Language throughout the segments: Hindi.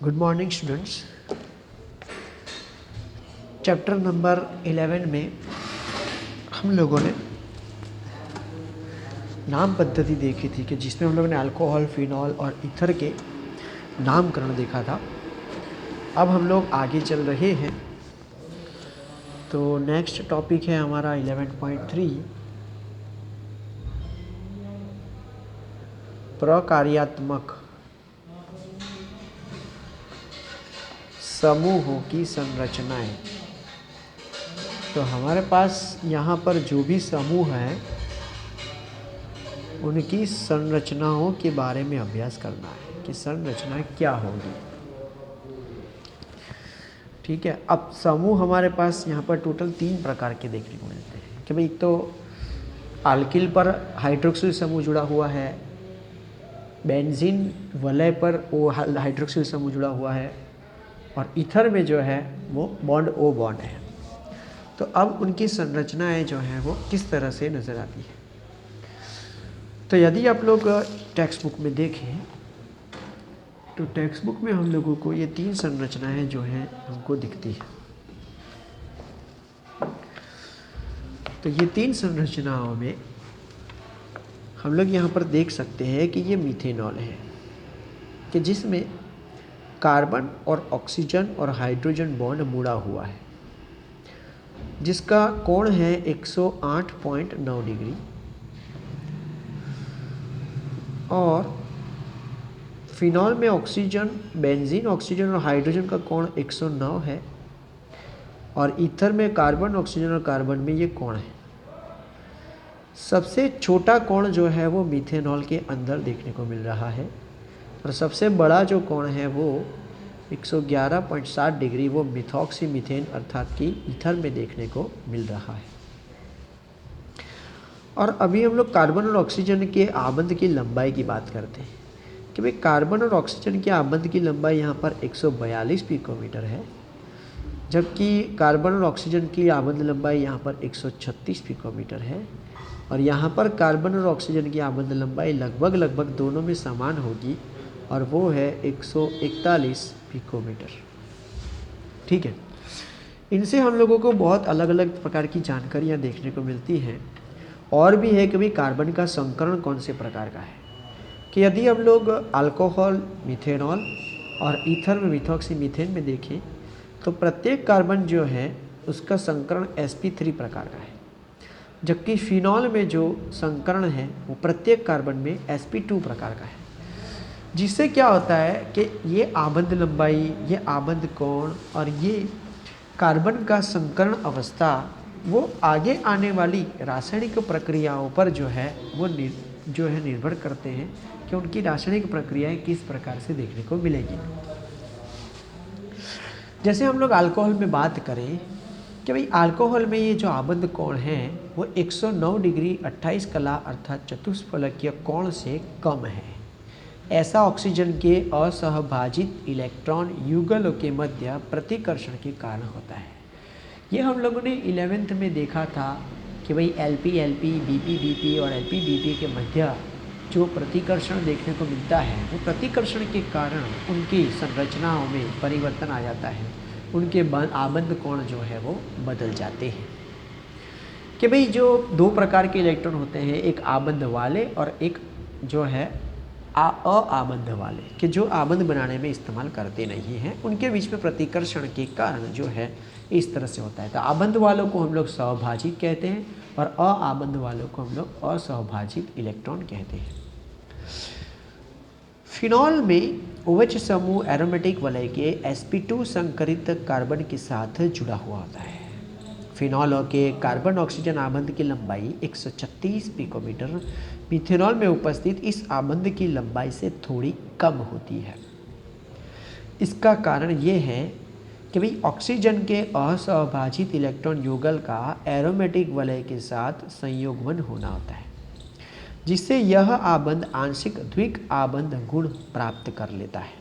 Good morning students. Chapter number 11 में हम लोगों ने नाम पद्धति देखी थी कि जिसमें हम लोगों ने अल्कोहल, फिनॉल और ईथर के नामकरण देखा था। अब हम लोग आगे चल रहे हैं। तो नेक्स्ट टॉपिक है हमारा 11.3 प्रकार्यात्मक समूहों की संरचनाएं। तो हमारे पास यहाँ पर जो भी समूह है उनकी संरचनाओं के बारे में अभ्यास करना है कि संरचना क्या होगी। ठीक है। अब समूह हमारे पास यहाँ पर टोटल 3 प्रकार के देखने को मिलते हैं कि भाई तो अल्किल पर हाइड्रोक्सिल समूह जुड़ा हुआ है, बेंजीन वलय पर वो हाइड्रोक्सिल समूह जुड़ा हुआ है और ईथर में जो है वो बॉन्ड ओ बॉन्ड है। तो अब उनकी संरचनाएं जो हैं वो किस तरह से नज़र आती है। तो यदि आप लोग टेक्स्ट बुक में देखें तो टेक्स्ट बुक में हम लोगों को ये 3 संरचनाएं जो हैं हमको दिखती है। तो ये 3 संरचनाओं में हम लोग यहाँ पर देख सकते हैं कि ये मीथेनॉल है कि जिसमें कार्बन और ऑक्सीजन और हाइड्रोजन बॉन्ड मुड़ा हुआ है, जिसका कोण है 108.9 डिग्री और फिनॉल में ऑक्सीजन, बेंजीन, ऑक्सीजन और हाइड्रोजन का कोण 109 है और ईथर में कार्बन, ऑक्सीजन और कार्बन में ये कोण है। सबसे छोटा कोण जो है वो मीथेनॉल के अंदर देखने को मिल रहा है और सबसे बड़ा जो कोण है वो 111.7 डिग्री वो मिथॉक्सी मीथेन अर्थात कि ईथर में देखने को मिल रहा है। और अभी हम लोग कार्बन और ऑक्सीजन के आबंध की लंबाई की बात करते हैं कि भाई कार्बन और ऑक्सीजन के आबंध की लंबाई यहाँ पर 142 पिकोमीटर है, जबकि कार्बन और ऑक्सीजन की आबंध लंबाई यहाँ पर 136 पिकोमीटर है और यहाँ पर कार्बन और ऑक्सीजन की आबंध लंबाई लगभग दोनों में समान होगी और वो है 141 पिकोमीटर। ठीक है। इनसे हम लोगों को बहुत अलग अलग प्रकार की जानकारियाँ देखने को मिलती हैं। और भी है कि भाई कार्बन का संकरण कौन से प्रकार का है कि यदि हम लोग अल्कोहल, मिथेनॉल और ईथर में मिथॉक्सी मीथेन में देखें तो प्रत्येक कार्बन जो है उसका संकरण sp3 प्रकार का है, जबकि फिनॉल में जो संकरण है वो प्रत्येक कार्बन में sp2 प्रकार का है। जिससे क्या होता है कि ये आबंध लंबाई, ये आबंध कोण और ये कार्बन का संकरण अवस्था वो आगे आने वाली रासायनिक प्रक्रियाओं पर जो है वो निर्भर करते हैं कि उनकी रासायनिक प्रक्रियाएं किस प्रकार से देखने को मिलेगी। जैसे हम लोग अल्कोहल में बात करें कि भाई अल्कोहल में ये जो आबंध कोण है वो 109 डिग्री 28 कला अर्थात चतुष्फलकीय कोण से कम है। ऐसा ऑक्सीजन के असहभाजित इलेक्ट्रॉन युगलों के मध्य प्रतिकर्षण के कारण होता है। ये हम लोगों ने 11th में देखा था कि भाई LP-LP, BP-BP और LP-BP के मध्य जो प्रतिकर्षण देखने को मिलता है वो प्रतिकर्षण के कारण उनकी संरचनाओं में परिवर्तन आ जाता है, उनके आबंध कोण जो है वो बदल जाते हैं। कि भाई जो 2 प्रकार के इलेक्ट्रॉन होते हैं, एक आबंध वाले और एक जो है अआबंध वाले, कि जो आबंध बनाने में इस्तेमाल करते नहीं हैं, उनके बीच में प्रतिकर्षण के कारण जो है इस तरह से होता है। तो आबंध वालों को हम लोग सहभाजित कहते हैं और अआबंध वालों को हम लोग असहभाजित इलेक्ट्रॉन कहते हैं। फिनॉल में OH समूह एरोमेटिक वलय के sp2 संकरित कार्बन के साथ जुड़ा हुआ होता है। फिनॉल के कार्बन ऑक्सीजन आबंध की लंबाई 136 पिकोमीटर मिथेनॉल में उपस्थित इस आबंध की लंबाई से थोड़ी कम होती है। इसका कारण ये है कि भाई ऑक्सीजन के असहभाजित इलेक्ट्रॉन युगल का एरोमेटिक वलय के साथ संयोगवन होना होता है, जिससे यह आबंध आंशिक द्विक आबंध गुण प्राप्त कर लेता है।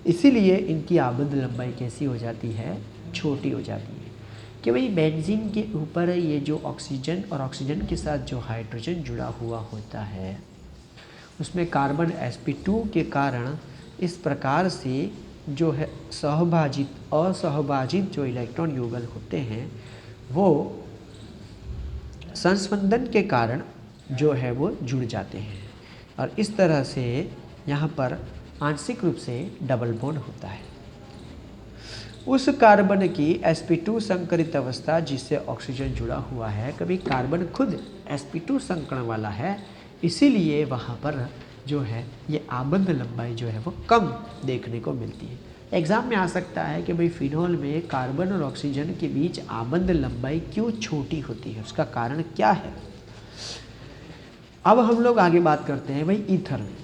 इसीलिए इनकी आबंध लंबाई कैसी हो जाती है, छोटी हो जाती है। कि भाई बेंजीन के ऊपर ये जो ऑक्सीजन और ऑक्सीजन के साथ जो हाइड्रोजन जुड़ा हुआ होता है उसमें कार्बन sp2 के कारण इस प्रकार से जो है सहभाजित असहभाजित जो इलेक्ट्रॉन युगल होते हैं वो संस्पंदन के कारण जो है वो जुड़ जाते हैं और इस तरह से यहाँ पर आंशिक रूप से डबल बॉन्ड होता है। उस कार्बन की sp2 संकरित अवस्था जिससे ऑक्सीजन जुड़ा हुआ है, कभी कार्बन खुद sp2 संकरण वाला है, इसीलिए वहाँ पर जो है ये आबंध लंबाई जो है वो कम देखने को मिलती है। एग्जाम में आ सकता है कि भाई फिनॉल में कार्बन और ऑक्सीजन के बीच आबंध लंबाई क्यों छोटी होती है, उसका कारण क्या है। अब हम लोग आगे बात करते हैं भाई ईथर में।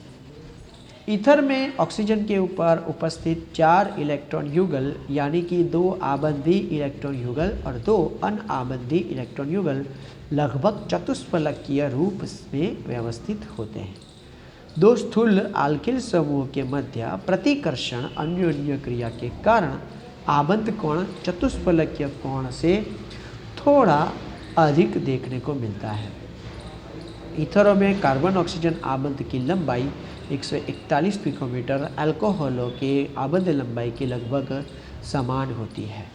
ईथर में ऑक्सीजन के ऊपर उपस्थित 4 इलेक्ट्रॉन युगल यानी कि 2 आबंधी इलेक्ट्रॉन युगल और 2 अनआबंधी इलेक्ट्रॉन युगल लगभग चतुष्फलकीय रूप में व्यवस्थित होते हैं। 2 स्थूल आल्किल समूह के मध्य प्रतिकर्षण अन्योन्य क्रिया के कारण आबंध कोण चतुष्फलकीय कोण से थोड़ा अधिक देखने को मिलता है। ईथरों में कार्बन ऑक्सीजन आबंध की लंबाई 141 पिकोमीटर अल्कोहलों के आबंध लंबाई के लगभग समान होती है।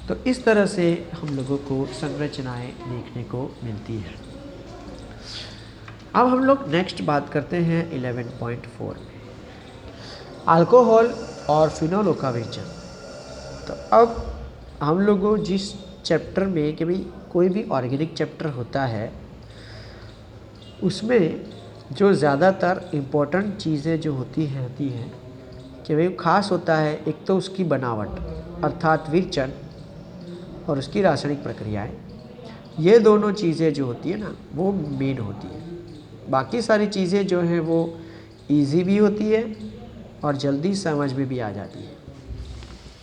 तो इस तरह से हम लोगों को संरचनाएं देखने को मिलती है। अब हम लोग नेक्स्ट बात करते हैं 11.4 में अल्कोहल और फिनॉलों का विरचन। तो अब हम लोगों जिस चैप्टर में कि भाई कोई भी ऑर्गेनिक चैप्टर होता है उसमें जो ज़्यादातर इम्पोर्टेंट चीज़ें जो होती हैं कि भाई खास होता है, एक तो उसकी बनावट अर्थात विरचन और उसकी रासायनिक प्रक्रियाएं, ये दोनों चीज़ें जो होती है ना वो मेन होती है। बाकी सारी चीज़ें जो हैं वो इजी भी होती है और जल्दी समझ में भी आ जाती है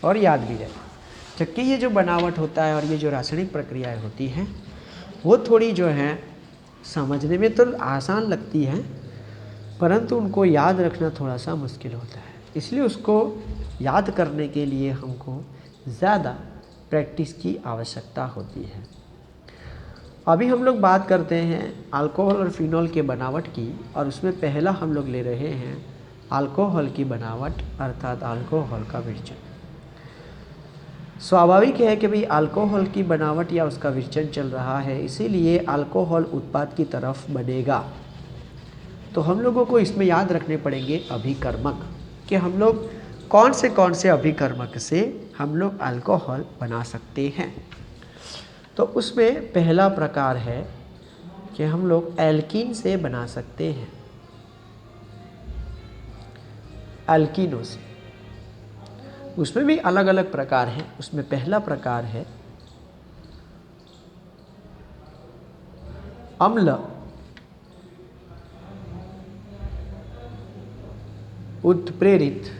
और याद भी रहती है। जबकि ये जो बनावट होता है और ये जो रासायनिक प्रक्रियाएं होती हैं वो थोड़ी जो है समझने में तो आसान लगती है परंतु उनको याद रखना थोड़ा सा मुश्किल होता है। इसलिए उसको याद करने के लिए हमको ज़्यादा प्रैक्टिस की आवश्यकता होती है। अभी हम लोग बात करते हैं अल्कोहल और फिनॉल के बनावट की और उसमें पहला हम लोग ले रहे हैं अल्कोहल की बनावट अर्थात अल्कोहल का विरचन। स्वाभाविक है कि भाई अल्कोहल की बनावट या उसका विरचन चल रहा है, इसीलिए अल्कोहल उत्पाद की तरफ बढ़ेगा। तो हम लोगों को इसमें याद रखने पड़ेंगे अभिकर्मक कि हम लोग कौन से अभिकर्मक से हम लोग अल्कोहल बना सकते हैं। तो उसमें पहला प्रकार है कि हम लोग एल्कीन से बना सकते हैं, एल्कीनों से। उसमें भी अलग अलग प्रकार हैं। उसमें पहला प्रकार है अम्ल उत्प्रेरित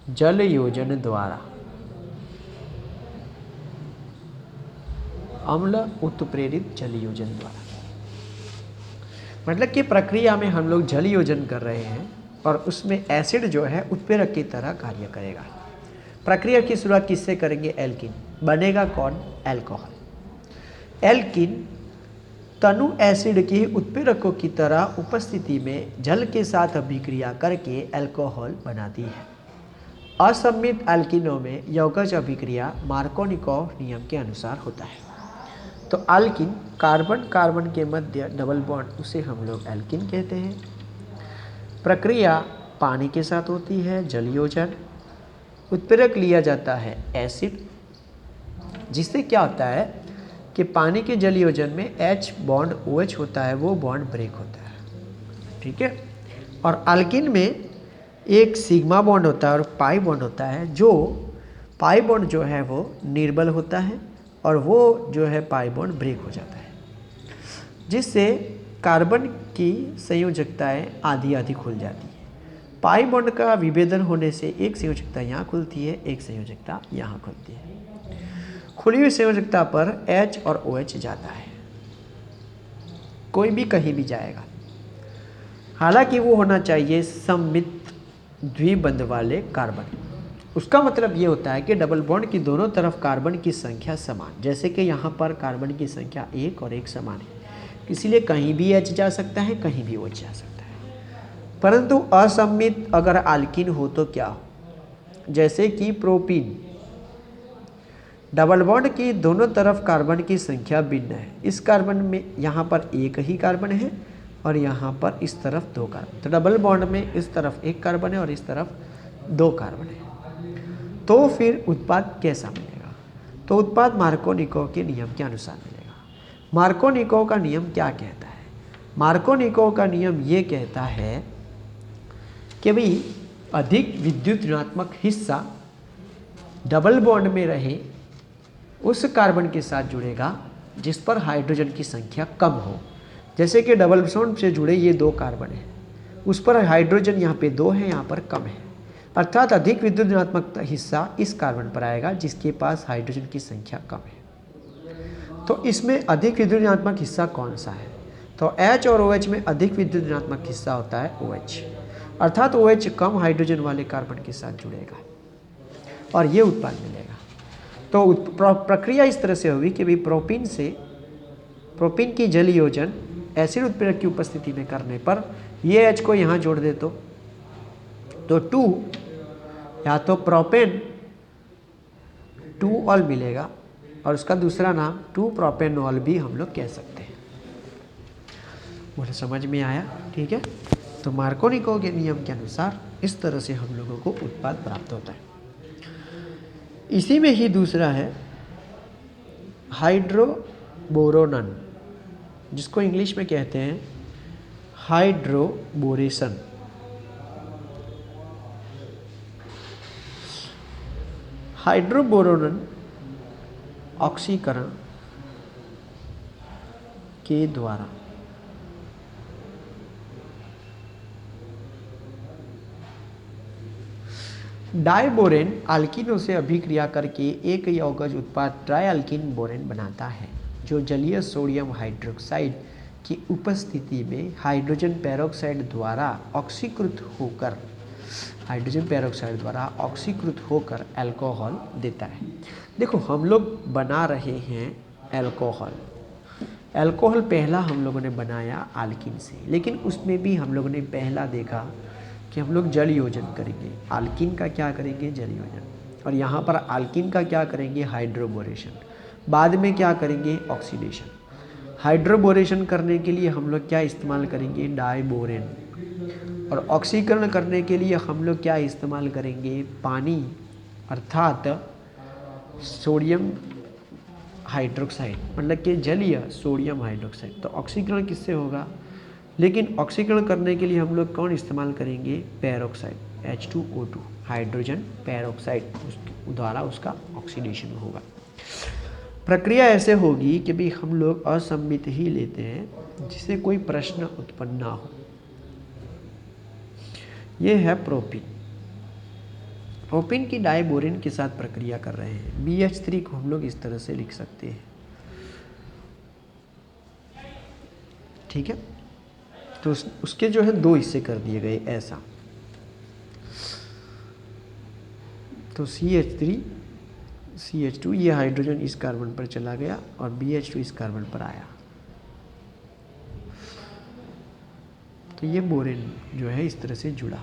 जल योजन द्वारा, अम्ल उत्प्रेरित जल योजन द्वारा मतलब कि प्रक्रिया में हम लोग जल योजन कर रहे हैं और उसमें एसिड जो है उत्प्रेरक की तरह कार्य करेगा। प्रक्रिया की शुरुआत किससे करेंगे? एल्कीन। बनेगा कौन? एल्कोहल। एल्कीन तनु एसिड के उत्प्रेरकों की तरह उपस्थिति में जल के साथ अभिक्रिया करके एल्कोहल बनाती है। असम्मित एल्कीनों में यौगज अभिक्रिया मार्कोनिकोव नियम के अनुसार होता है। तो एल्कीन कार्बन कार्बन के मध्य डबल बॉन्ड, उसे हम लोग एल्कीन कहते हैं। प्रक्रिया पानी के साथ होती है, जल योजन। उत्प्रेरक लिया जाता है एसिड, जिससे क्या होता है कि पानी के जल योजन में H बॉन्ड OH होता है, वो बॉन्ड ब्रेक होता है। ठीक है। और एल्कीन में एक सिग्मा बॉन्ड होता है और पाई बॉन्ड होता है। जो पाई बॉन्ड जो है वो निर्बल होता है और वो जो है पाई बॉन्ड ब्रेक हो जाता है, जिससे कार्बन की संयोजकताएं आधी आधी खुल जाती है। पाई बॉन्ड का विभेदन होने से एक संयोजकता यहाँ खुलती है, एक संयोजकता यहाँ खुलती है। खुली हुई संयोजकता पर H और OH जाता है, कोई भी कहीं भी जाएगा। हालांकि वो होना चाहिए सममित द्विबंध वाले कार्बन। उसका मतलब ये होता है कि डबल बॉन्ड की दोनों तरफ कार्बन की संख्या समान, जैसे कि यहाँ पर कार्बन की संख्या 1 और 1 समान है। इसीलिए कहीं भी H जा सकता है, कहीं भी OH जा सकता है। परंतु असममित अगर आल्कीन हो तो क्या हो, जैसे कि प्रोपीन, डबल बॉन्ड की दोनों तरफ कार्बन की संख्या भिन्न है। इस कार्बन में यहाँ पर एक ही कार्बन है और यहाँ पर इस तरफ दो कार्बन, तो डबल बॉन्ड में इस तरफ एक कार्बन है और इस तरफ दो कार्बन है, तो फिर उत्पाद कैसा मिलेगा? तो उत्पाद मार्कोनिकोव के नियम के अनुसार मिलेगा। मार्कोनिकोव का नियम क्या कहता है? मार्कोनिकोव का नियम ये कहता है कि भाई अधिक विद्युत ऋणात्मक हिस्सा डबल बॉन्ड में रहे उस कार्बन के साथ जुड़ेगा जिस पर हाइड्रोजन की संख्या कम हो। जैसे कि डबल बॉन्ड से जुड़े ये दो कार्बन है, उस पर हाइड्रोजन यहाँ पे दो है, यहाँ पर कम है, अर्थात अधिक विद्युत ऋणात्मक हिस्सा इस कार्बन पर आएगा जिसके पास हाइड्रोजन की संख्या कम है। तो इसमें अधिक विद्युत ऋणात्मक हिस्सा कौन सा है? तो H और OH में अधिक विद्युत ऋणात्मक हिस्सा होता है OH, अर्थात OH कम हाइड्रोजन वाले कार्बन के साथ जुड़ेगा और ये उत्पाद मिलेगा। तो प्रक्रिया इस तरह से होगी कि भाई प्रोपीन की जल योजन एसिड उत्प्रेरक की उपस्थिति में करने पर ये H को यहाँ जोड़ दे तो 2 या तो प्रोपेन 2 ऑल मिलेगा और उसका दूसरा नाम 2 प्रोपेनॉल भी हम लोग कह सकते हैं। मुझे समझ में आया? ठीक है। तो मार्कोनिकोव के नियम के अनुसार इस तरह से हम लोगों को उत्पाद प्राप्त होता है। इसी में ही दूसरा है हाइड्रोबोरोनन, जिसको इंग्लिश में कहते हैं हाइड्रोबोरेशन। हाइड्रोबोरोनन ऑक्सीकरण के द्वारा डाइबोरेन अल्कीनों से अभिक्रिया करके एक यौगिक उत्पाद ट्राइअल्कीन बोरेन बनाता है, जो जलीय सोडियम हाइड्रोक्साइड की उपस्थिति में हाइड्रोजन पेरोक्साइड द्वारा ऑक्सीकृत होकर अल्कोहल देता है। देखो, हम लोग बना रहे हैं अल्कोहल पहला हम लोगों ने बनाया आल्कीन से, लेकिन उसमें भी हम लोगों ने पहला देखा कि हम लोग जल योजन करेंगे। आल्कीन का क्या करेंगे? जल योजन। और यहाँ पर आल्कीन का क्या करेंगे? हाइड्रोबोरेशन। बाद में क्या करेंगे? ऑक्सीडेशन। हाइड्रोबोरेशन करने के लिए हम लोग क्या इस्तेमाल करेंगे? डाइबोरेन। और ऑक्सीकरण करने के लिए हम लोग क्या इस्तेमाल करेंगे? पानी, अर्थात सोडियम हाइड्रोक्साइड, मतलब कि जलीय सोडियम हाइड्रोक्साइड। तो ऑक्सीकरण किससे होगा? लेकिन ऑक्सीकरण करने के लिए हम लोग कौन इस्तेमाल करेंगे? पेरोक्साइड, H2O2, हाइड्रोजन पेरोक्साइड द्वारा उसका ऑक्सीडेशन होगा। प्रक्रिया ऐसे होगी कि भी हम लोग असममित ही लेते हैं जिससे कोई प्रश्न उत्पन्न ना हो। ये है प्रोपीन की डाइबोरेन के साथ प्रक्रिया कर रहे हैं। BH3 को हम लोग इस तरह से लिख सकते हैं। ठीक है। तो उसके जो है दो हिस्से कर दिए गए ऐसा। तो CH3 CH2, ये हाइड्रोजन इस कार्बन पर चला गया और BH2 इस कार्बन पर आया। तो ये बोरेन जो है इस तरह से जुड़ा।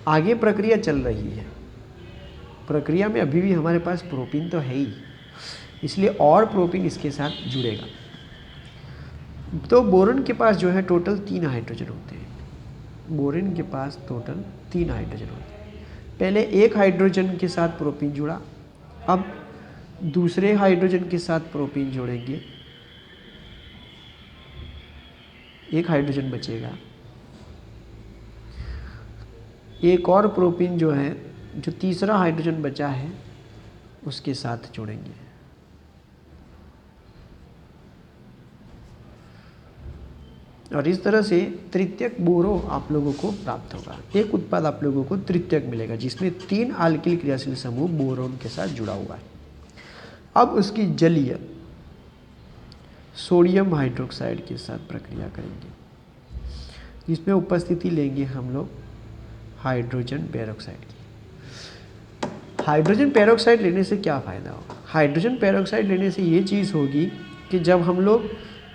आगे प्रक्रिया चल रही है। प्रक्रिया में अभी भी हमारे पास प्रोपीन तो है ही, इसलिए और प्रोपीन इसके साथ जुड़ेगा। तो बोरेन के पास जो है टोटल 3 हाइड्रोजन होते हैं। बोरेन के पास टोटल 3 हाइड्रोजन होते हैं। पहले एक हाइड्रोजन के साथ प्रोपीन जुड़ा, अब दूसरे हाइड्रोजन के साथ प्रोपीन जोड़ेंगे, एक हाइड्रोजन बचेगा। एक और प्रोपीन जो है, जो तीसरा हाइड्रोजन बचा है, उसके साथ जोड़ेंगे। और इस तरह से तृतीयक बोरो आप लोगों को प्राप्त होगा। एक उत्पाद आप लोगों को तृतीयक मिलेगा जिसमें 3 अल्किल क्रियाशील समूह बोरोन के साथ जुड़ा हुआ है। अब उसकी जलीय सोडियम हाइड्रोक्साइड के साथ प्रक्रिया करेंगे, जिसमें उपस्थिति लेंगे हम लोग हाइड्रोजन पेरोक्साइड की। हाइड्रोजन पेरोक्साइड लेने से क्या फ़ायदा होगा? हाइड्रोजन पेरोक्साइड लेने से ये चीज़ होगी कि जब हम लोग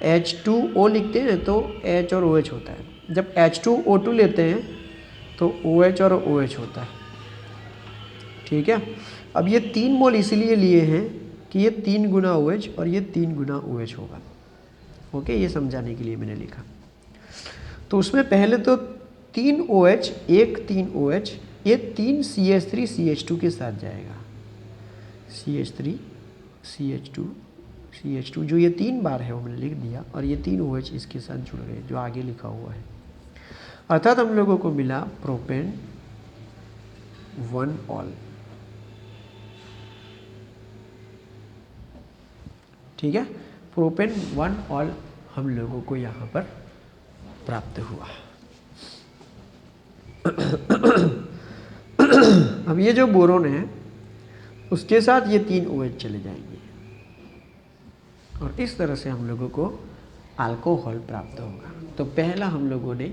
H2O लिखते हैं तो H और OH होता है। जब H2O2 लेते हैं तो OH और OH होता है। ठीक है, अब ये 3 मोल इसीलिए लिए हैं कि ये 3 गुना OH और ये 3 गुना OH होगा। ओके, ये समझाने के लिए मैंने लिखा। तो उसमें पहले तो 3 OH, एक 3 OH, ये 3 CH3 CH2 के साथ जाएगा। CH3 CH2 जो ये 3 बार है वो मैंने लिख दिया, और ये 3 OH इसके साथ जुड़ गए जो आगे लिखा हुआ है। अर्थात हम लोगों को मिला प्रोपेन 1 ऑल। ठीक है, प्रोपेन 1 ऑल हम लोगों को यहाँ पर प्राप्त हुआ। अब ये जो बोरोन है उसके साथ ये 3 OH चले जाएंगे और इस तरह से हम लोगों को अल्कोहल प्राप्त होगा। तो पहला हम लोगों ने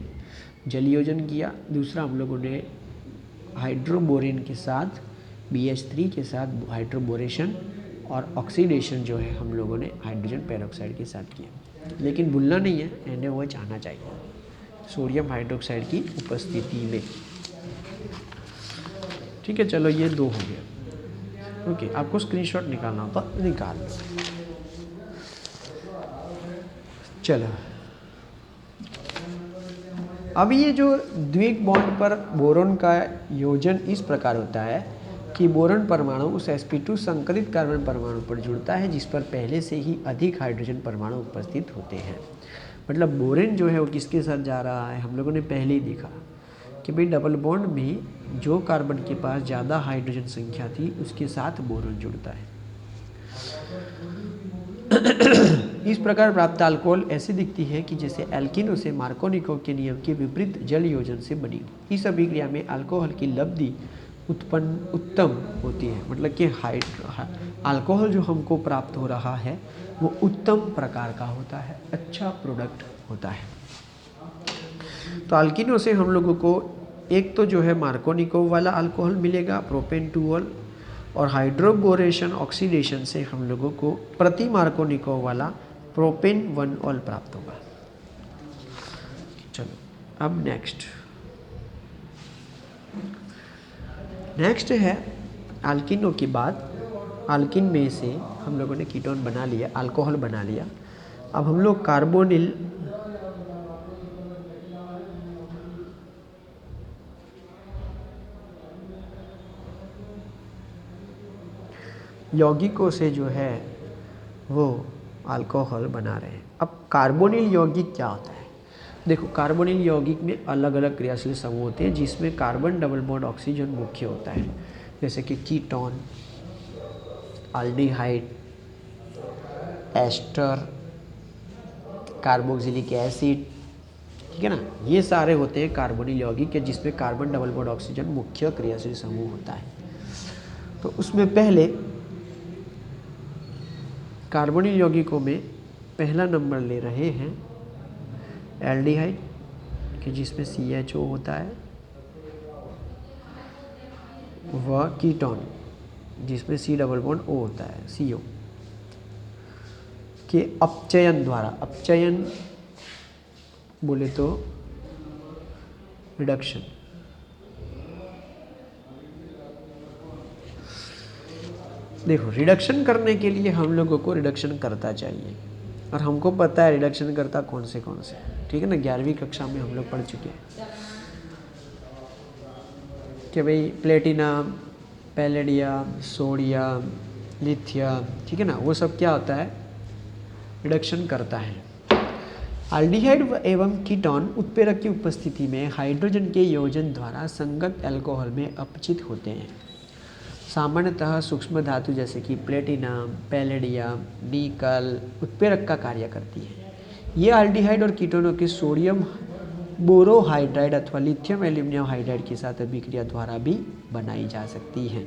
जलयोजन किया, दूसरा हम लोगों ने हाइड्रोबोरेन के साथ BH3 के साथ हाइड्रोबोरेशन और ऑक्सीडेशन जो है हम लोगों ने हाइड्रोजन पेरोक्साइड के साथ किया। लेकिन भूलना नहीं है, NaOH आना चाहिए सोडियम हाइड्रोक्साइड की उपस्थिति में। ठीक है, चलो ये 2 हो गया। ओके, आपको स्क्रीनशॉट निकालना होगा, निकाल लो। चलो, अब ये जो द्विक बॉन्ड पर बोरोन का योजन इस प्रकार होता है कि बोरोन परमाणु उस sp2 संकलित कार्बन परमाणु पर जुड़ता है जिस पर पहले से ही अधिक हाइड्रोजन परमाणु उपस्थित होते हैं। मतलब बोरेन जो है वो किसके साथ जा रहा है, हम लोगों ने पहले ही देखा कि भाई डबल बॉन्ड में जो कार्बन के पास ज़्यादा हाइड्रोजन संख्या थी उसके साथ बोरोन जुड़ता है। इस प्रकार प्राप्त अल्कोहल ऐसी दिखती है कि जैसे एल्किन उसे मार्कोनिकोव के नियम के विपरीत जल योजन से बनी। इस अभिक्रिया में अल्कोहल की लब्धि उत्तम होती है। मतलब कि अल्कोहल जो हमको प्राप्त हो रहा है वो उत्तम प्रकार का होता है, अच्छा प्रोडक्ट होता है। तो अल्किनों से हम लोगों को एक तो जो है मार्कोनिकोव वाला अल्कोहल मिलेगा प्रोपेन 2 ऑल, और हाइड्रोबोरेशन ऑक्सीडेशन से हम लोगों को प्रति मार्कोनिकोव वाला प्रोपेन 1 ऑल प्राप्त होगा। चलो, अब नेक्स्ट है अल्किनों की बात। अल्किन में से हम लोगों ने कीटोन बना लिया, अल्कोहल बना लिया। अब हम लोग कार्बोनिल यौगिकों से जो है वो अल्कोहल बना रहे हैं। अब कार्बोनिल यौगिक क्या होता है? देखो, कार्बोनिल यौगिक में अलग अलग क्रियाशील समूह होते हैं जिसमें कार्बन डबल बॉन्ड ऑक्सीजन मुख्य होता है, जैसे कि ketone, aldehyde, ester, carboxylic acid. ठीक है ना, ये सारे होते हैं कार्बोनिल यौगिक जिसमें कार्बन डबल बॉन्ड ऑक्सीजन मुख्य क्रियाशील समूह होता है। तो उसमें पहले कार्बोनिल यौगिकों में पहला नंबर ले रहे हैं एल्डिहाइड कि जिसमें CHO होता है, व कीटोन जिसमें C डबल बॉन्ड O होता है, CO के अपचयन द्वारा, अपचयन बोले तो रिडक्शन, देखो रिडक्शन करने के लिए हम लोगों को रिडक्शन करता चाहिए और हमको पता है रिडक्शन करता कौन से। ठीक है ना, 11वीं कक्षा में हम लोग पढ़ चुके हैं कि भाई प्लेटिनम, पैलेडियम, सोडियम, लिथियम, ठीक है ना, वो सब क्या होता है, रिडक्शन करता है। एल्डिहाइड एवं कीटोन उत्प्रेरक की उपस्थिति में हाइड्रोजन के योजन द्वारा संगत अल्कोहल में अपचित होते हैं। सामान्यतः सूक्ष्म धातु जैसे कि प्लेटिनम, पैलेडियम, निकल उत्प्रेरक का कार्य करती है। ये एल्डिहाइड और कीटोनों के सोडियम बोरोहाइड्राइड अथवा लिथियम एल्यूमिनियम हाइड्राइड के साथ अभिक्रिया द्वारा भी बनाई जा सकती है।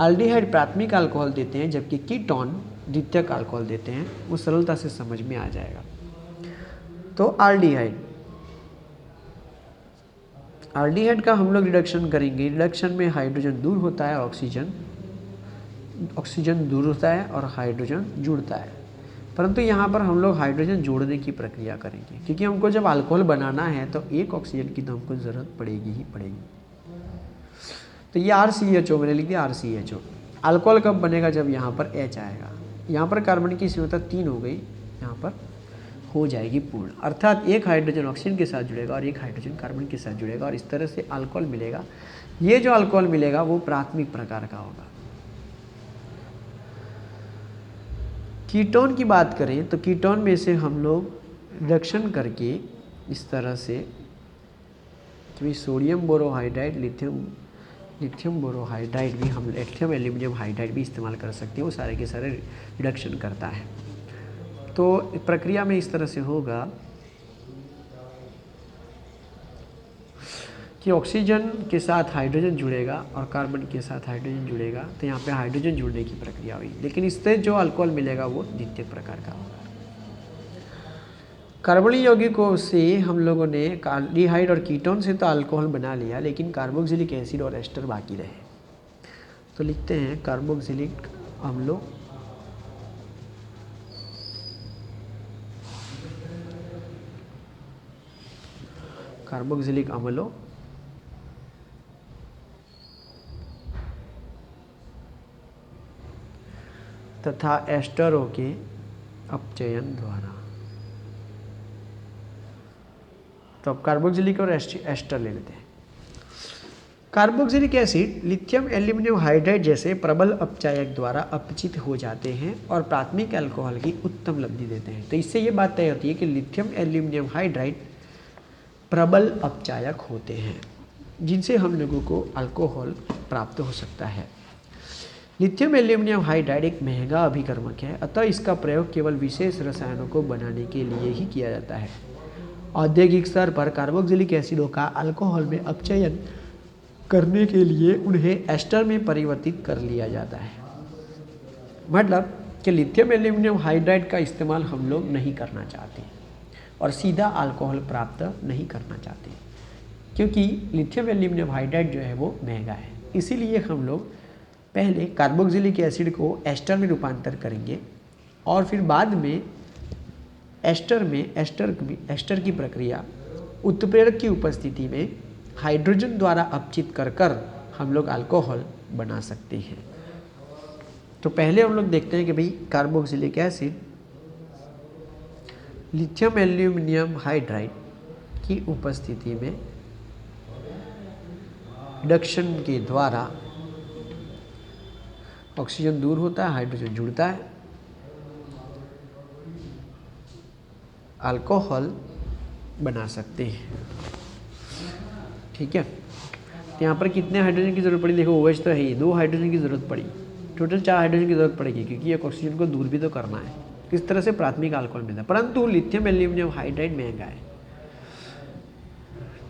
एल्डिहाइड प्राथमिक अल्कोहल देते हैं जबकि कीटोन द्वितीयक अल्कोहल देते हैं। वो सरलता से समझ में आ जाएगा। तो एल्डिहाइड का हम लोग रिडक्शन करेंगे। रिडक्शन में हाइड्रोजन दूर होता है, ऑक्सीजन दूर होता है और हाइड्रोजन जुड़ता है। परंतु यहाँ पर हम लोग हाइड्रोजन जोड़ने की प्रक्रिया करेंगे, क्योंकि हमको जब अल्कोहल बनाना है तो एक ऑक्सीजन की तो हमको ज़रूरत पड़ेगी ही पड़ेगी। तो ये RCHO मैंने लिख दिया, RCHO। अल्कोहल कब बनेगा? जब यहाँ पर H आएगा। यहाँ पर कार्बन की सांद्रता 3 हो गई, यहाँ पर हो जाएगी पूर्ण, अर्थात एक हाइड्रोजन ऑक्सीजन के साथ जुड़ेगा और एक हाइड्रोजन कार्बन के साथ जुड़ेगा और इस तरह से अल्कोहल मिलेगा। ये जो अल्कोहल मिलेगा वो प्राथमिक प्रकार का होगा। कीटोन की बात करें तो कीटोन में से हम लोग रिडक्शन करके इस तरह से कि सोडियम बोरोहाइड्राइड, लिथियम बोरोहाइड्राइड भी हम लिथियम एल्यूमिनियम हाइड्राइड भी इस्तेमाल कर सकते हैं, वो सारे के सारे रिडक्शन करता है। तो प्रक्रिया में इस तरह से होगा कि ऑक्सीजन के साथ हाइड्रोजन जुड़ेगा और कार्बन के साथ हाइड्रोजन जुड़ेगा, तो यहाँ पे हाइड्रोजन जुड़ने की प्रक्रिया हुई, लेकिन इससे जो अल्कोहल मिलेगा वो द्वितीय प्रकार का होगा। कार्बनिक यौगिकों से हम लोगों ने कार्बोहाइड और कीटोन से तो अल्कोहल बना लिया, लेकिन कार्बोक्सिलिक एसिड और एस्टर बाकी रहे। तो लिखते हैं कार्बोक्सिलिक अम्लों तथा एस्टरों के अपचयन द्वारा। तो अब कार्बोक्सिलिक और एस्टर ले लेते हैं। Carboxylic acid lithium aluminium hydride जैसे प्रबल अपचायक द्वारा अपचित हो जाते हैं और प्राथमिक अल्कोहल की उत्तम लब्धि देते हैं। तो इससे ये बात तय होती है कि लिथियम एल्यूमिनियम हाइड्राइड प्रबल अपचायक होते हैं, जिनसे हम लोगों को अल्कोहल प्राप्त हो सकता है। लिथियम एल्यूमिनियम हाइड्राइड एक महंगा अभिकर्मक है, अतः इसका प्रयोग केवल विशेष रसायनों को बनाने के लिए ही किया जाता है। औद्योगिक स्तर पर कार्बोक्सिलिक एसिडों का अल्कोहल में अपचयन करने के लिए उन्हें एस्टर में परिवर्तित कर लिया जाता है। मतलब कि लिथियम एल्यूमिनियम हाइड्राइड का इस्तेमाल हम लोग नहीं करना चाहते और सीधा अल्कोहल प्राप्त नहीं करना चाहते, क्योंकि लिथियम एल्यूमिनियम हाइड्राइड जो है वो महंगा है। इसीलिए हम लोग पहले कार्बोक्सिलिक एसिड को एस्टर में रूपांतर करेंगे और फिर बाद में एस्टर की प्रक्रिया उत्प्रेरक की उपस्थिति में हाइड्रोजन द्वारा अपचित कर हम लोग अल्कोहल बना सकते हैं। तो पहले हम लोग देखते हैं कि भाई carboxylic acid lithium aluminium hydride की उपस्थिति में रिडक्शन के द्वारा ऑक्सीजन दूर होता है, हाइड्रोजन जुड़ता है, अल्कोहल बना सकते हैं। ठीक है, तो यहाँ पर कितने हाइड्रोजन की ज़रूरत पड़ी? देखो OH तो है ही, 2 हाइड्रोजन की ज़रूरत पड़ी, टोटल 4 हाइड्रोजन की ज़रूरत पड़ेगी, क्योंकि एक ऑक्सीजन को दूर भी तो करना है। किस तरह से प्राथमिक अल्कोहल मिलता है, परंतु लिथियम एल्यूमिनियम हाइड्राइड महंगा है।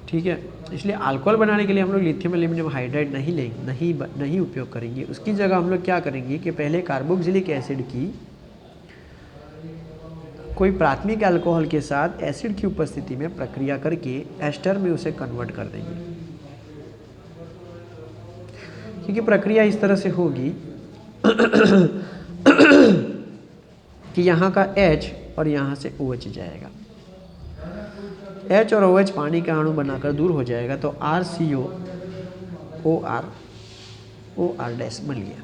ठीक है, इसलिए अल्कोहल बनाने के लिए हम लोग लिथियम एल्यूमिनियम हाइड्राइड नहीं लेंगे, नहीं उपयोग करेंगे। उसकी जगह हम लोग क्या करेंगे कि पहले कार्बोक्सिलिक एसिड की कोई प्राथमिक अल्कोहल के साथ एसिड की उपस्थिति में प्रक्रिया करके एस्टर में उसे कन्वर्ट कर देंगे, क्योंकि प्रक्रिया इस तरह से होगी कि यहाँ का H और यहाँ से OH जाएगा, H और OH पानी का अणु बनाकर दूर हो जाएगा, तो RCOOR डैश बन गया।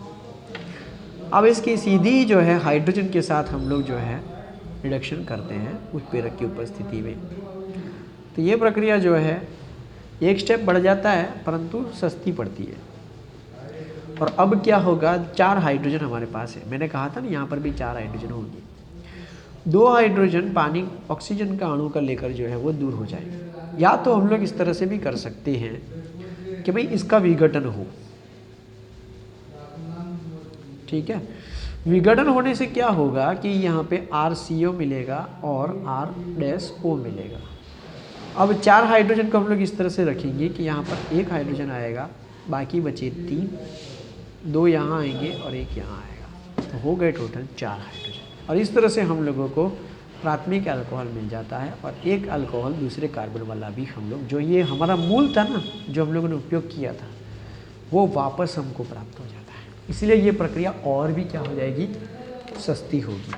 अब इसकी सीधी जो है हाइड्रोजन के साथ हम लोग जो है रिडक्शन करते हैं उत्प्रेरक की उपस्थिति में। तो ये प्रक्रिया जो है एक स्टेप बढ़ जाता है, परंतु सस्ती पड़ती है। और अब क्या होगा, 4 हाइड्रोजन हमारे पास है। मैंने कहा था ना यहाँ पर भी 4 हाइड्रोजन होंगे। 2 हाइड्रोजन पानी ऑक्सीजन का अणु का लेकर जो है वो दूर हो जाएगा। या तो हम लोग इस तरह से भी कर सकते हैं कि भाई इसका विघटन हो। ठीक है, विघटन होने से क्या होगा कि यहाँ पे RCO मिलेगा और R-O मिलेगा। अब 4 हाइड्रोजन को हम लोग इस तरह से रखेंगे कि यहाँ पर 1 हाइड्रोजन आएगा, बाकी बचे 3, 2 यहाँ आएंगे और 1 यहाँ आएगा, तो हो गए टोटल 4 हाइड्रोजन। और इस तरह से हम लोगों को प्राथमिक अल्कोहल मिल जाता है और एक अल्कोहल दूसरे कार्बन वाला भी हम लोग, जो ये हमारा मूल था ना, जो हम लोगों ने उपयोग किया था, वो वापस हमको प्राप्त हो जाता है। इसलिए ये प्रक्रिया और भी क्या हो जाएगी, सस्ती होगी।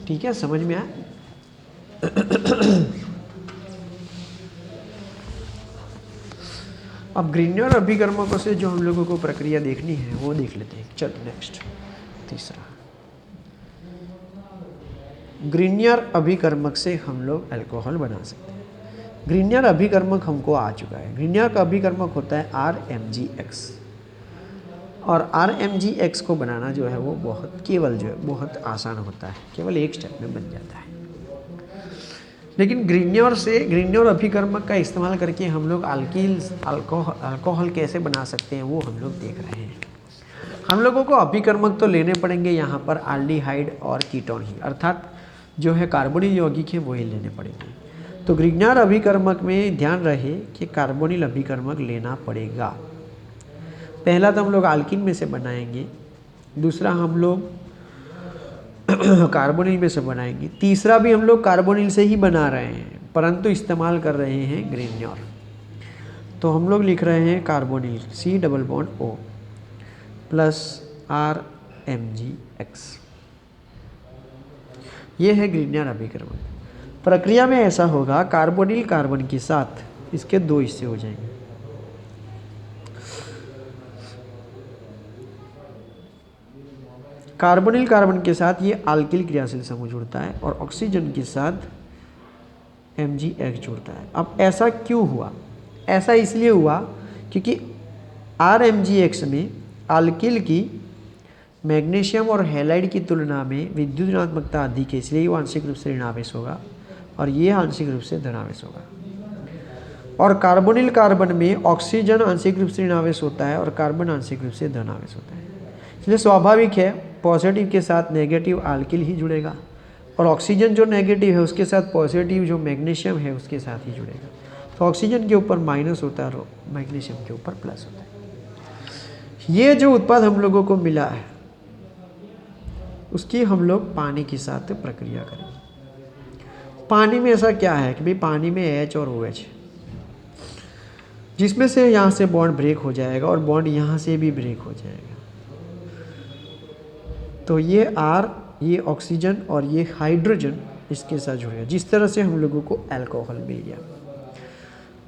ठीक है, समझ में आया? अब ग्रीनियर अभिकर्मकों से जो हम लोगों को प्रक्रिया देखनी है वो देख लेते हैं। चलो नेक्स्ट, तीसरा, ग्रीनियर अभिकर्मक से हम लोग अल्कोहल बना सकते हैं। ग्रीनियर अभिकर्मक हमको आ चुका है। ग्रीनियर का अभिकर्मक होता है RMgX, और RMgX को बनाना जो है वो बहुत आसान होता है, केवल एक स्टेप में बन जाता है। लेकिन ग्रीनियर अभिकर्मक का इस्तेमाल करके हम लोग अल्कोहल कैसे बना सकते हैं वो हम लोग देख रहे हैं। हम लोगों को अभिकर्मक तो लेने पड़ेंगे यहाँ पर एल्डिहाइड और कीटोन ही, अर्थात जो है कार्बोनिल यौगिक है वही लेने पड़ेंगे। तो ग्रीनियर अभिकर्मक में ध्यान रहे कि कार्बोनिल अभिकर्मक लेना पड़ेगा। पहला तो हम लोग अल्कीन में से बनाएंगे, दूसरा हम लोग कार्बोनिल में से बनाएंगे, तीसरा भी हम लोग कार्बोनिल से ही बना रहे हैं परंतु इस्तेमाल कर रहे हैं ग्रीनियर। तो हम लोग लिख रहे हैं कार्बोनिल C+O प्लस RMgX, ये है ग्रीनियर अभिकर्मक। प्रक्रिया में ऐसा होगा, कार्बोनिल कार्बन के साथ इसके दो हिस्से हो जाएंगे। कार्बोनिल कार्बन के साथ ये अल्किल क्रियाशील समूह जुड़ता है और ऑक्सीजन के साथ MgX जुड़ता है। अब ऐसा क्यों हुआ? ऐसा इसलिए हुआ क्योंकि RMgX में अल्किल की मैग्नीशियम और हैलाइड की तुलना में विद्युत ऋणात्मकता अधिक है, इसलिए वो आंशिक रूप से ऋणावेश होगा और ये आंशिक रूप से धनावेश होगा। और कार्बोनिल कार्बन में ऑक्सीजन आंशिक रूप से ऋणावेश होता है और कार्बन आंशिक रूप से धनावेश होता है, इसलिए स्वाभाविक है पॉजिटिव के साथ नेगेटिव अल्किल ही जुड़ेगा और ऑक्सीजन जो नेगेटिव है उसके साथ पॉजिटिव जो मैग्नीशियम है उसके साथ ही जुड़ेगा। तो ऑक्सीजन के ऊपर माइनस होता है और मैग्नीशियम के ऊपर प्लस होता है। ये जो उत्पाद हम लोगों को मिला है उसकी हम लोग पानी के साथ प्रक्रिया करेंगे। पानी में ऐसा क्या है कि भाई पानी में H और OH, जिसमें से यहाँ से बॉन्ड ब्रेक हो जाएगा और बॉन्ड यहाँ से भी ब्रेक हो जाएगा। तो ये R, ये ऑक्सीजन और ये हाइड्रोजन इसके साथ जुड़ेगा, जिस तरह से हम लोगों को अल्कोहल मिल गया।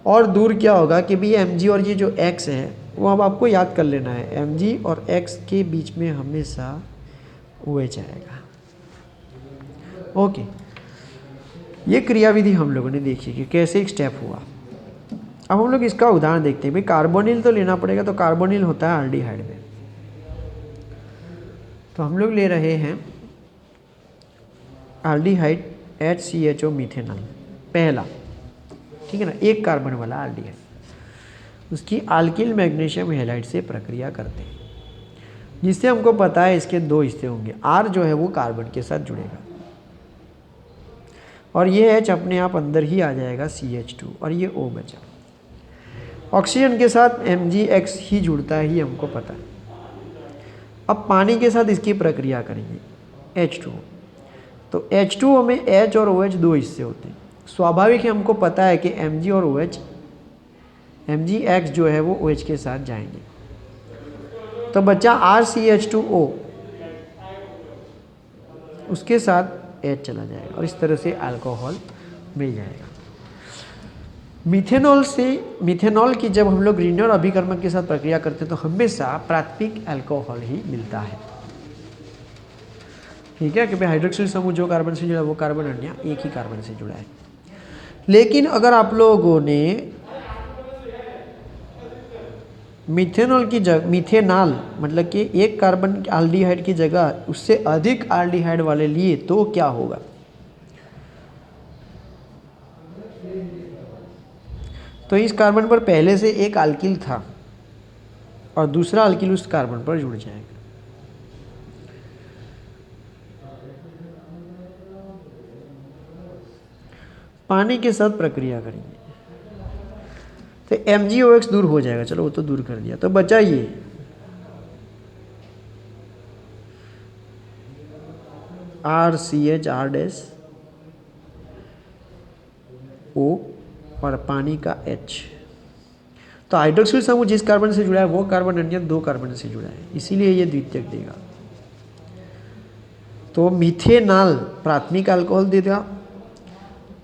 और दूर क्या होगा कि भाई Mg और ये जो X है वो अब आपको याद कर लेना है। Mg और X के बीच में हमेशा OH आएगा। ओके, ये क्रियाविधि हम लोगों ने देखी कि कैसे एक स्टेप हुआ। अब हम लोग इसका उदाहरण देखते हैं। भाई कार्बोनिल तो लेना पड़ेगा, तो कार्बोनिल होता है एल्डिहाइड में। तो हम लोग ले रहे हैं एल्डिहाइड HCHO मीथेनॉल, पहला, ठीक है ना, एक कार्बन वाला एल्डिहाइड। उसकी अल्किल मैग्नीशियम हैलाइड से प्रक्रिया करते हैं, जिससे हमको पता है इसके दो हिस्से होंगे। R जो है वो कार्बन के साथ जुड़ेगा और ये H अपने आप अंदर ही आ जाएगा CH2 और ये O बचा। ऑक्सीजन के साथ MgX ही जुड़ता है, ही हमको पता है। अब पानी के साथ इसकी प्रक्रिया करेंगे H2O। तो H2O में H और OH दो हिस्से होते हैं। स्वाभाविक है, हमको पता है कि Mg और OH, MgX जो है वो OH के साथ जाएंगे, तो बच्चा RCH2O, उसके साथ H चला जाएगा और इस तरह से अल्कोहल मिल जाएगा। मिथेनॉल की जब हम लोग ग्रीनियर अभिकर्मक के साथ प्रक्रिया करते हैं तो हमेशा प्राथमिक अल्कोहल ही मिलता है, ठीक है, क्योंकि हाइड्रोक्सिल समूह जो कार्बन से जुड़ा है वो कार्बन अन्य एक ही कार्बन से जुड़ा है। लेकिन अगर आप लोगों ने मिथेनॉल मतलब कि एक कार्बन एल्डिहाइड की जगह उससे अधिक एल्डिहाइड वाले लिए तो क्या होगा? तो इस कार्बन पर पहले से एक अल्किल था और दूसरा अल्किल उस कार्बन पर जुड़ जाएगा। पानी के साथ प्रक्रिया करेंगे तो MgOX दूर हो जाएगा, चलो वो तो दूर कर दिया। तो बचा ये RCH R-O और पानी का H। तो हाइड्रोक्सिल समूह जिस कार्बन से जुड़ा है वो कार्बन अन्य दो कार्बन से जुड़ा है, इसीलिए ये द्वितीयक देगा। तो मीथेनॉल प्राथमिक अल्कोहल दे देगा।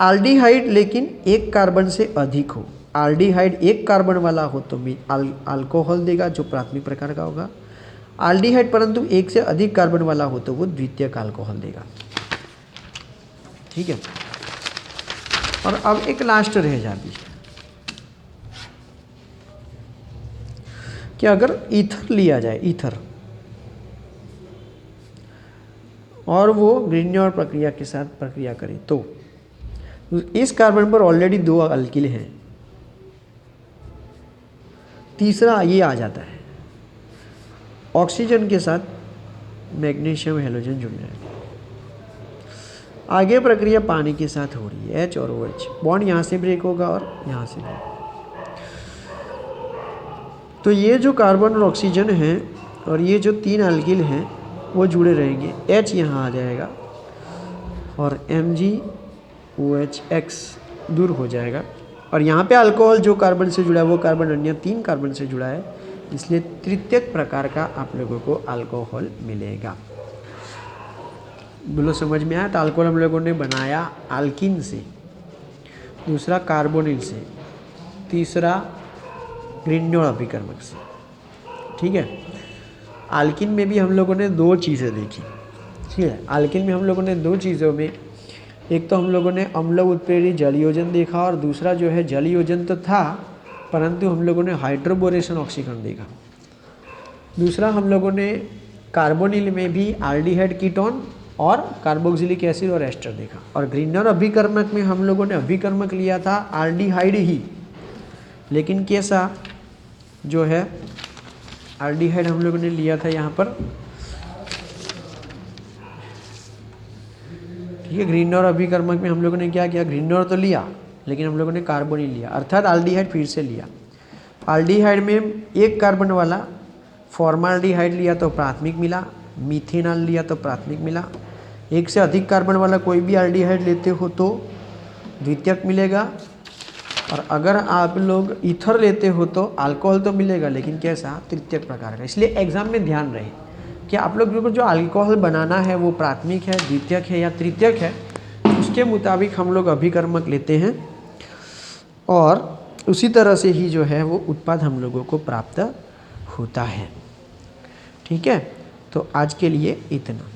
एल्डिहाइड लेकिन एक कार्बन से अधिक हो, एल्डिहाइड एक कार्बन वाला हो तो अल्कोहल देगा जो प्राथमिक प्रकार का होगा। एल्डिहाइड परंतु एक से अधिक कार्बन वाला हो तो वो द्वितीयक अल्कोहल देगा। ठीक है। और अब एक लास्ट रह जाती है कि अगर ईथर लिया जाए, ईथर, और वो ग्रिग्नोर प्रक्रिया के साथ प्रक्रिया करें तो इस कार्बन पर ऑलरेडी 2 अल्किल हैं, तीसरा ये आ जाता है, ऑक्सीजन के साथ मैग्नीशियम हैलोजन जुड़ जाएगा। आगे प्रक्रिया पानी के साथ हो रही है, H और OH, बॉन्ड यहाँ से ब्रेक होगा और यहाँ से ब्रेक। तो ये जो कार्बन और ऑक्सीजन है और ये जो 3 अल्किल हैं वो जुड़े रहेंगे, H यहाँ आ जाएगा और MgOH दूर हो जाएगा। और यहाँ पे अल्कोहल जो कार्बन से जुड़ा है वो कार्बन अन्य 3 कार्बन से जुड़ा है, इसलिए तृतीयक प्रकार का आप लोगों को अल्कोहल मिलेगा। बोलो समझ में आया? तो अल्कोहल हम लोगों ने बनाया अल्किन से, दूसरा कार्बोनिल से, तीसरा ग्रिग्नोर अभिकर्मक से। ठीक है। अल्किन में भी हम लोगों ने 2 चीज़ें देखी। ठीक है। अल्किन में हम लोगों ने 2 चीज़ों में, एक तो हम लोगों ने अम्ल उत्प्रेरित जल योजन देखा और दूसरा जो है जल योजन तो था परंतु हम लोगों ने हाइड्रोबोरेशन ऑक्सीकरण देखा। दूसरा हम लोगों ने कार्बोनिल में भी एल्डिहाइड कीटोन और कार्बोक्सिलिक एसिड और एस्टर देखा। और ग्रिग्नोर अभिकर्मक में हम लोगों ने अभिकर्मक लिया था एल्डिहाइड ही, लेकिन कैसा जो है एल्डिहाइड हम लोगों ने लिया था यहाँ पर। ठीक है। ग्रिग्नोर अभिकर्मक में हम लोगों ने क्या किया, ग्रिग्नोर तो लिया लेकिन हम लोगों ने कार्बोनिल लिया, अर्थात एल्डिहाइड फिर से लिया। एल्डिहाइड में एक कार्बन वाला फॉर्माल्डिहाइड लिया तो प्राथमिक मिला, मीथेनॉल लिया तो प्राथमिक मिला। एक से अधिक कार्बन वाला कोई भी एल्डिहाइड लेते हो तो द्वितीयक मिलेगा। और अगर आप लोग ईथर लेते हो तो अल्कोहल तो मिलेगा लेकिन कैसा, तृतीयक प्रकार का। इसलिए एग्जाम में ध्यान रहे कि आप लोगों को जो अल्कोहल बनाना है वो प्राथमिक है, द्वितीयक है या तृतीयक है, उसके मुताबिक हम लोग अभिकर्मक लेते हैं और उसी तरह से ही जो है वो उत्पाद हम लोगों को प्राप्त होता है। ठीक है। तो आज के लिए इतना।